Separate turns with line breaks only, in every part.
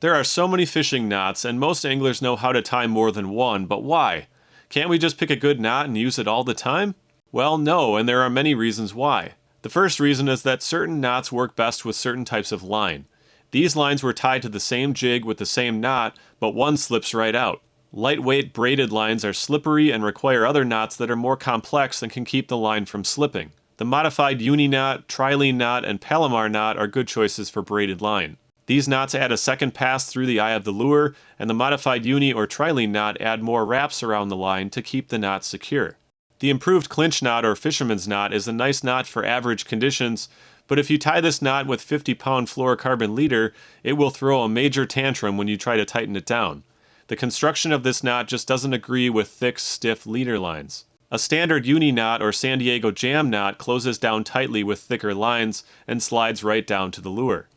There are so many fishing knots, and most anglers know how to tie more than one, but why? Can't we just pick a good knot and use it all the time? Well, no, and there are many reasons why. The first reason is that certain knots work best with certain types of line. These lines were tied to the same jig with the same knot, but one slips right out. Lightweight braided lines are slippery and require other knots that are more complex and can keep the line from slipping. The modified uni knot, trilene knot, and Palomar knot are good choices for braided line. These knots add a second pass through the eye of the lure, and the modified uni or trilene knot add more wraps around the line to keep the knot secure. The improved clinch knot or fisherman's knot is a nice knot for average conditions, but if you tie this knot with 50-pound fluorocarbon leader, it will throw a major tantrum when you try to tighten it down. The construction of this knot just doesn't agree with thick, stiff leader lines. A standard uni knot or San Diego jam knot closes down tightly with thicker lines and slides right down to the lure.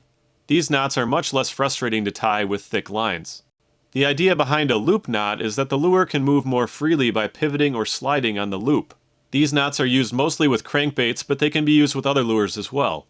These knots are much less frustrating to tie with thick lines. The idea behind a loop knot is that the lure can move more freely by pivoting or sliding on the loop. These knots are used mostly with crankbaits, but they can be used with other lures as well.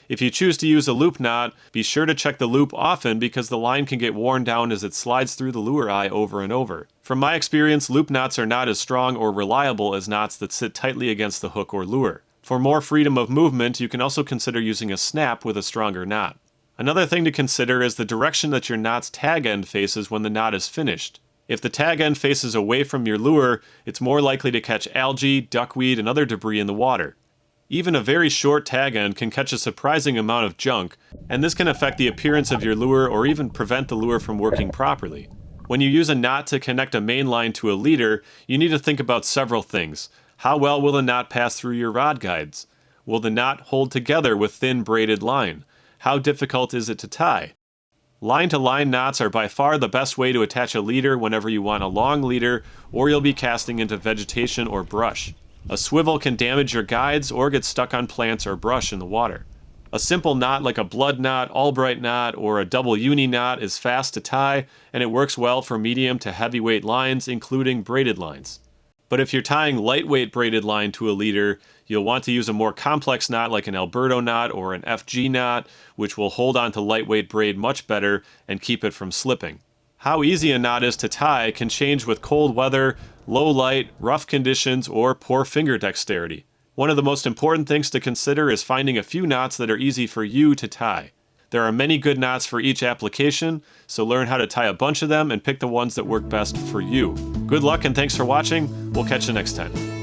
If you choose to use a loop knot, be sure to check the loop often because the line can get worn down as it slides through the lure eye over and over. From my experience, loop knots are not as strong or reliable as knots that sit tightly against the hook or lure. For more freedom of movement, you can also consider using a snap with a stronger knot. Another thing to consider is the direction that your knot's tag end faces when the knot is finished. If the tag end faces away from your lure, it's more likely to catch algae, duckweed, and other debris in the water. Even a very short tag end can catch a surprising amount of junk, and this can affect the appearance of your lure or even prevent the lure from working properly. When you use a knot to connect a main line to a leader, you need to think about several things. How well will the knot pass through your rod guides? Will the knot hold together with thin braided line? How difficult is it to tie? Line-to-line knots are by far the best way to attach a leader whenever you want a long leader or you'll be casting into vegetation or brush. A swivel can damage your guides or get stuck on plants or brush in the water. A simple knot like a blood knot, Albright knot, or a double uni knot is fast to tie, and it works well for medium to heavyweight lines, including braided lines. But if you're tying lightweight braided line to a leader, you'll want to use a more complex knot like an Alberto knot or an FG knot, which will hold on to lightweight braid much better and keep it from slipping. How easy a knot is to tie can change with cold weather, low light, rough conditions, or poor finger dexterity. One of the most important things to consider is finding a few knots that are easy for you to tie. There are many good knots for each application, so learn how to tie a bunch of them and pick the ones that work best for you. Good luck and thanks for watching. We'll catch you next time.